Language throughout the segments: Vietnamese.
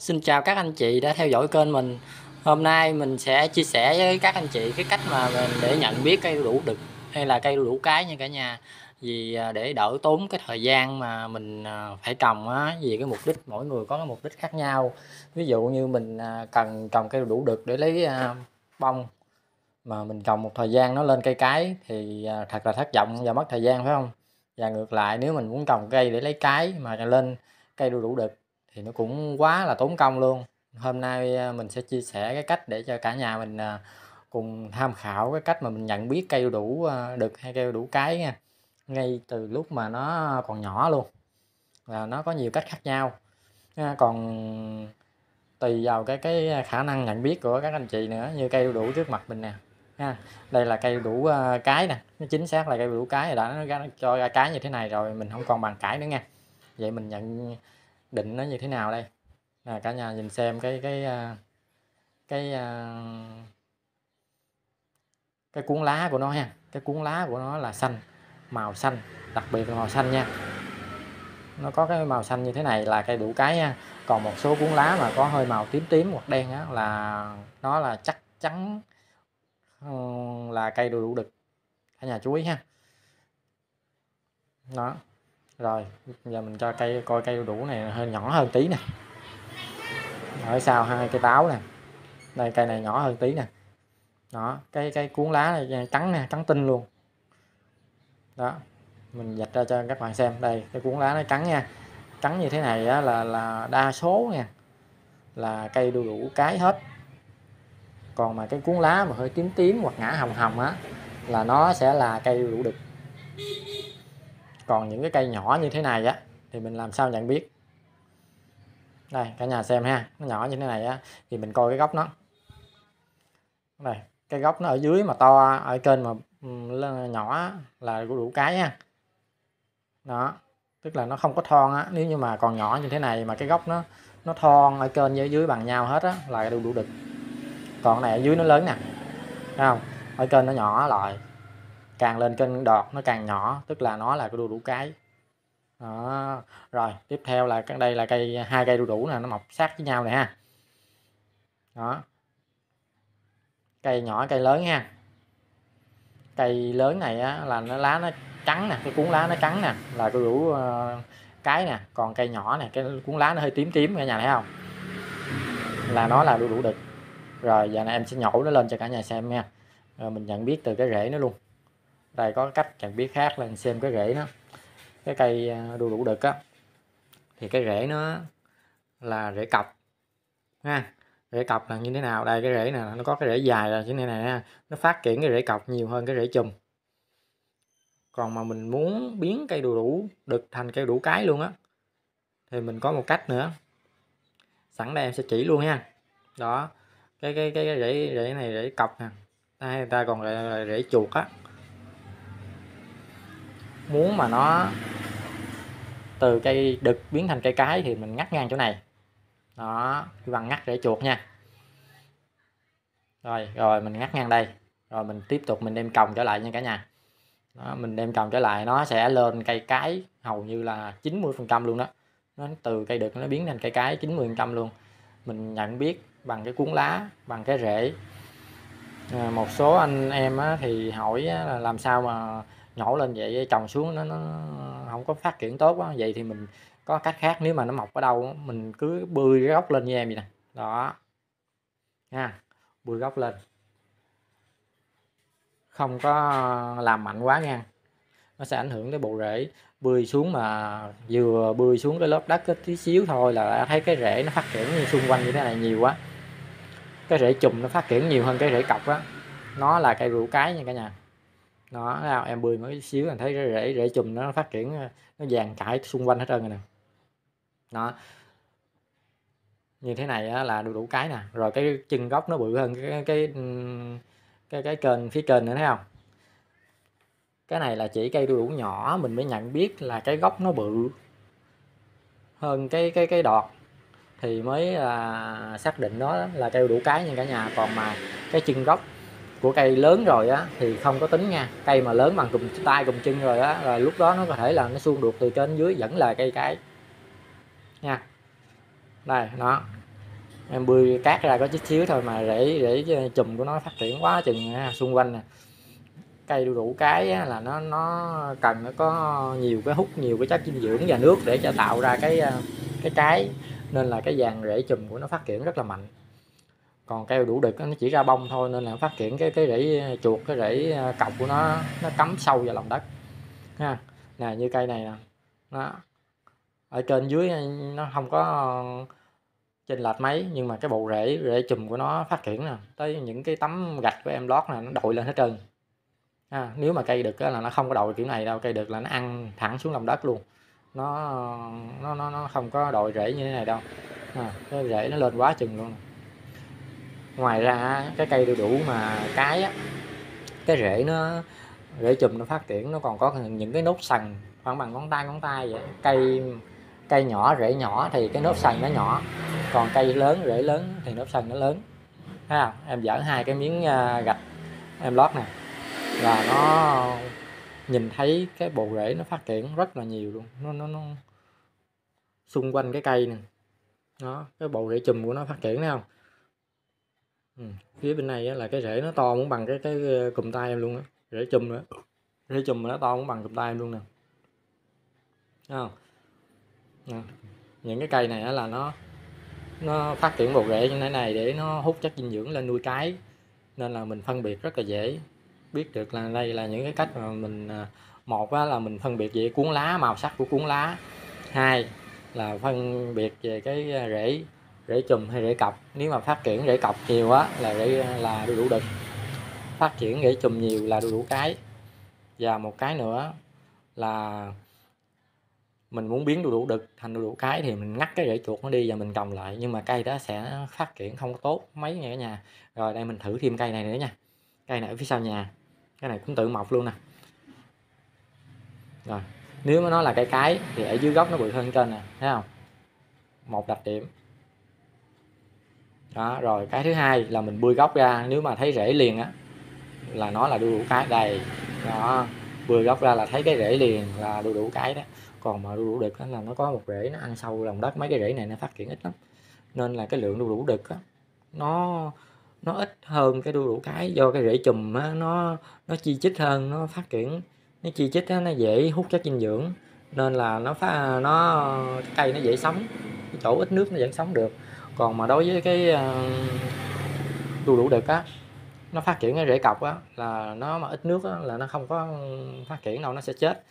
Xin chào các anh chị đã theo dõi kênh mình. Hôm nay mình sẽ chia sẻ với các anh chị cái cách mà mình để nhận biết cây đu đủ đực hay là cây đu đủ cái nha cả nhà. Vì để đỡ tốn cái thời gian mà mình phải trồng á, vì cái mục đích mỗi người có cái mục đích khác nhau. Ví dụ như mình cần trồng cây đu đủ đực để lấy bông, mà mình trồng một thời gian nó lên cây cái thì thật là thất vọng và mất thời gian, phải không? Và ngược lại, nếu mình muốn trồng cây để lấy cái mà lên cây đu đủ đực thì nó cũng quá là tốn công luôn. Hôm nay mình sẽ chia sẻ cái cách để cho cả nhà mình cùng tham khảo cái cách mà mình nhận biết cây đu đủ đực hay cây đu đủ cái nha, ngay từ lúc mà nó còn nhỏ luôn. Và nó có nhiều cách khác nhau nha. Còn tùy vào cái khả năng nhận biết của các anh chị nữa, như cây đu đủ trước mặt mình nè ha. Đây là cây đu đủ cái nè, nó chính xác là cây đu đủ cái, đã nó cho ra cái như thế này rồi, mình không còn bàn cãi nữa nha. Vậy mình nhận định nó như thế nào đây? Cả nhà nhìn xem cái cái cuốn lá của nó ha. Cái cuốn lá của nó là xanh, màu xanh, đặc biệt là màu xanh nha. Nó có cái màu xanh như thế này là cây đủ cái nha. Còn một số cuốn lá mà có hơi màu tím tím hoặc đen á là nó là chắc chắn là cây đu đủ đực. Cả nhà chú ý ha. Đó. Rồi, giờ mình cho cây coi cây đu đủ này hơi nhỏ hơn tí nè. Ở sau hai cây táo nè. Đây, cây này nhỏ hơn tí nè. Đó, cái cuốn lá này trắng nè, trắng tinh luôn. Đó, mình vạch ra cho các bạn xem. Đây, cái cuốn lá nó trắng nha. Trắng như thế này á, là đa số nha, là cây đu đủ cái hết. Còn mà cái cuốn lá mà hơi tím tím hoặc ngã hồng hồng á là nó sẽ là cây đu đủ đực. Còn những cái cây nhỏ như thế này á thì mình làm sao nhận biết? Đây, cả nhà xem ha, nó nhỏ như thế này á thì mình coi cái gốc nó. Đây, cái gốc nó ở dưới mà to, ở trên mà nhỏ là đu đủ cái ha. Đó, tức là nó không có thon á. Nếu như mà còn nhỏ như thế này mà cái gốc nó thon ở trên với dưới bằng nhau hết á là đu đủ đực. Còn này ở dưới nó lớn nè, thấy không? Ở trên nó nhỏ lại, càng lên trên đọt nó càng nhỏ, tức là nó là cái đu đủ cái. Đó. Rồi tiếp theo là đây là hai cây đu đủ nè, nó mọc sát với nhau này ha. Đó, cây nhỏ cây lớn ha. Cây lớn này á là lá nó trắng nè, cái cuốn lá nó trắng nè là đu đủ cái nè. Còn cây nhỏ nè, cái cuốn lá nó hơi tím tím, cả nhà thấy không, là nó là đu đủ đực. Rồi giờ này em sẽ nhổ nó lên cho cả nhà xem nha. Rồi mình nhận biết từ cái rễ nó luôn. Đây có cách nhận biết khác là xem cái rễ nó. Cái cây đu đủ đực á thì cái rễ nó là rễ cọc ha. Rễ cọc là như thế nào? Đây cái rễ nè, nó có cái rễ dài là như thế này ha. Nó phát triển cái rễ cọc nhiều hơn cái rễ chùm. Còn mà mình muốn biến cây đu đủ đực thành cây đu đủ cái luôn á thì mình có một cách nữa. Sẵn đây em sẽ chỉ luôn ha. Đó, cái rễ này rễ cọc nè. Đây, người ta còn gọi là rễ chuột á. Muốn mà nó từ cây đực biến thành cây cái thì mình ngắt ngang chỗ này. Đó, bằng ngắt rễ chuột nha. Rồi mình ngắt ngang đây. Rồi mình tiếp tục mình đem trồng trở lại nha cả nhà. Đó, mình đem trồng trở lại nó sẽ lên cây cái hầu như là 90% luôn đó. Nó từ cây đực nó biến thành cây cái 90% luôn. Mình nhận biết bằng cái cuốn lá, bằng cái rễ. Một số anh em á, thì hỏi á, là làm sao mà nhổ lên vậy, trồng xuống nó không có phát triển tốt á. Vậy thì mình có cách khác. Nếu mà nó mọc ở đâu mình cứ bươi cái gốc lên như em vậy nè. Đó nha, bươi gốc lên, không có làm mạnh quá nha, nó sẽ ảnh hưởng tới bộ rễ. Bươi xuống mà vừa bươi xuống cái lớp đất tí xíu thôi là đã thấy cái rễ nó phát triển như xung quanh như thế này nhiều quá. Cái rễ chùm nó phát triển nhiều hơn cái rễ cọc á, nó là cây rượu cái nha cả nhà. Đó, em bươi mới xíu là thấy cái rễ chùm nó phát triển, nó vàng chải xung quanh hết trơn rồi nè. Đó, như thế này á, là đu đủ cái nè. Rồi cái chân gốc nó bự hơn cái kênh phía trên nữa, thấy không? Cái này là chỉ cây đu đủ nhỏ mình mới nhận biết là cái gốc nó bự hơn cái đọt thì mới xác định nó là cây đu đủ cái nha cả nhà. Còn mà cái chân gốc của cây lớn rồi á thì không có tính nha. Cây mà lớn bằng cùng tay cùng chân rồi á, rồi lúc đó nó có thể là nó suông đuột từ trên dưới vẫn là cây cái nha. Đây nó em bươi cát ra có chút xíu thôi mà rễ chùm của nó phát triển quá chừng ha. Xung quanh nè, cây đu đủ cái á, là nó cần nó có nhiều cái hút, nhiều cái chất dinh dưỡng và nước để cho tạo ra cái nên là cái dàn rễ chùm của nó phát triển rất là mạnh. Còn cây đủ đực nó chỉ ra bông thôi nên là phát triển cái rễ chuột, cái rễ cọc của nó cắm sâu vào lòng đất ha. Nè như cây này nè, nó ở trên dưới nó không có chênh lệch mấy, nhưng mà cái bộ rễ chùm của nó phát triển nè, tới những cái tấm gạch của em lót nè nó đội lên hết trơn ha. Nếu mà cây đực là nó không có đội kiểu này đâu, cây đực là nó ăn thẳng xuống lòng đất luôn, nó không có đội rễ như thế này đâu cái rễ nó lên quá chừng luôn. Ngoài ra cái cây đu đủ mà cái á, cái rễ chùm nó phát triển nó còn có những cái nốt sần khoảng bằng ngón tay vậy. Cây nhỏ rễ nhỏ thì cái nốt sần nó nhỏ, còn cây lớn rễ lớn thì nốt sần nó lớn. Thấy không? Em dỡ hai cái miếng gạch em lót nè là nó nhìn thấy cái bộ rễ nó phát triển rất là nhiều luôn, nó xung quanh cái cây nè, đó cái bộ rễ chùm của nó phát triển thấy không? Phía bên này là cái rễ nó to muốn bằng cái cùm tay em luôn á, rễ chùm nữa, rễ chùm nó to muốn bằng cùm tay em luôn nè, thấy không? Những cái cây này là nó phát triển bộ rễ như thế này để nó hút chất dinh dưỡng lên nuôi cái, nên là mình phân biệt rất là dễ biết được là đây là những cái cách mà mình một là mình phân biệt về cuốn lá, màu sắc của cuốn lá, hai là phân biệt về cái rễ chùm hay rễ cọc. Nếu mà phát triển rễ cọc nhiều á là đu đủ đực, phát triển rễ chùm nhiều là đu đủ cái. Và một cái nữa là mình muốn biến đu đủ đực thành đu đủ cái thì mình ngắt cái rễ chuột nó đi và mình trồng lại, nhưng mà cây đó sẽ phát triển không có tốt mấy nha cả nhà. Rồi đây mình thử thêm cây này nữa nha, cây này ở phía sau nhà, cái này cũng tự mọc luôn nè. Rồi nếu mà nó là cây cái thì ở dưới gốc nó bự hơn trên nè, thấy không? Một đặc điểm đó. Rồi cái thứ hai là mình bươi gốc ra, nếu mà thấy rễ liền á là nó là đu đủ cái đây đó, bươi gốc ra là thấy cái rễ liền là đu đủ cái đó. Còn mà đu đủ đực là nó có một rễ nó ăn sâu lòng đất, mấy cái rễ này nó phát triển ít lắm, nên là cái lượng đu đủ đực á nó ít hơn cái đu đủ cái, do cái rễ chùm á, nó chi chít hơn, nó phát triển nó chi chít á, nó dễ hút chất dinh dưỡng nên là cái cây nó dễ sống, cái chỗ ít nước nó vẫn sống được. Còn mà đối với cái đu đủ đực á, nó phát triển cái rễ cọc á là nó mà ít nước á, là nó không có phát triển đâu, nó sẽ chết,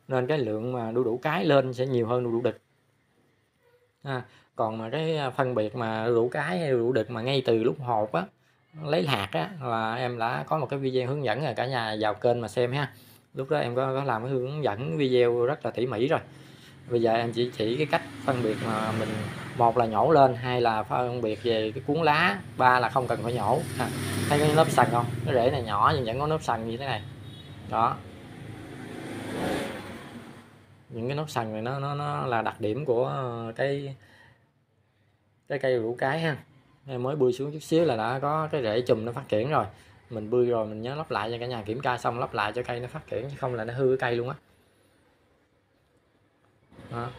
nên cái lượng mà đu đủ cái lên sẽ nhiều hơn đu đủ đực Còn mà cái phân biệt mà đu đủ cái hay đu đủ đực mà ngay từ lúc hột á, lấy hạt á, là em đã có một cái video hướng dẫn rồi, cả nhà vào kênh mà xem ha. Lúc đó em có làm cái hướng dẫn video rất là tỉ mỉ rồi. Bây giờ em chỉ cái cách phân biệt mà mình, một là nhổ lên, hai là phân biệt về cái cuốn lá, ba là không cần phải nhổ. Thấy cái lớp sần không? Cái rễ này nhỏ nhưng vẫn có lớp sần như thế này đó. Những cái nốt sần này nó là đặc điểm của cái cây rủ cái ha. Em mới bươi xuống chút xíu là đã có cái rễ chùm nó phát triển rồi. Mình bươi rồi mình nhớ lắp lại cho cả nhà kiểm tra, xong lắp lại cho cây nó phát triển, chứ không là nó hư cái cây luôn á. Đó.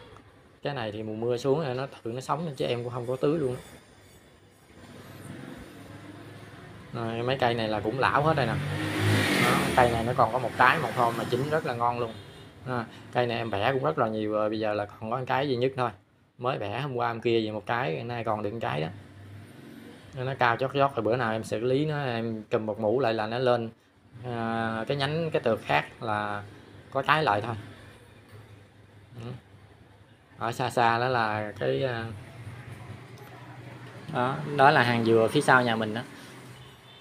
Cái này thì mùa mưa xuống rồi nó tự nó sống, chứ em cũng không có tưới luôn. Rồi, mấy cây này là cũng lão hết đây nè. Đó, cây này nó còn có một trái một hôm mà chín rất là ngon luôn. Cây này em bẻ cũng rất là nhiều rồi, bây giờ là còn có một cái duy nhất thôi. Mới bẻ hôm qua hôm kia về một cái, nay còn được một cái đó. Nó cao chót rồi, bữa nào em xử lý nó, em chùm một mũ lại là nó lên cái nhánh cái tược khác là có trái lại thôi. Ở xa xa đó là cái đó là hàng dừa phía sau nhà mình đó.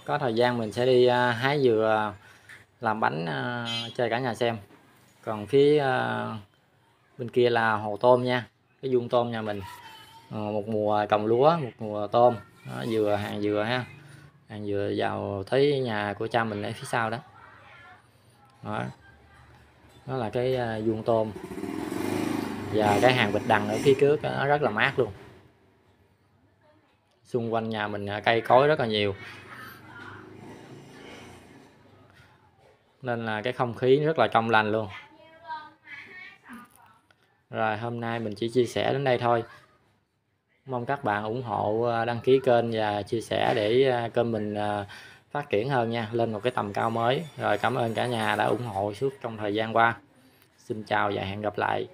Có thời gian mình sẽ đi hái dừa làm bánh cho cả nhà xem. Còn phía bên kia là hồ tôm nha, cái vuông tôm nhà mình. Một mùa trồng lúa, một mùa tôm đó, hàng dừa ha, hàng dừa vào tới nhà của cha mình ở phía sau đó. Đó là cái vuông tôm, và cái hàng vịt đằng ở phía trước nó rất là mát luôn. Xung quanh nhà mình cây cối rất là nhiều, nên là cái không khí rất là trong lành luôn. Rồi hôm nay mình chỉ chia sẻ đến đây thôi. Mong các bạn ủng hộ, đăng ký kênh và chia sẻ để kênh mình phát triển hơn nha, lên một cái tầm cao mới. Rồi cảm ơn cả nhà đã ủng hộ suốt trong thời gian qua. Xin chào và hẹn gặp lại.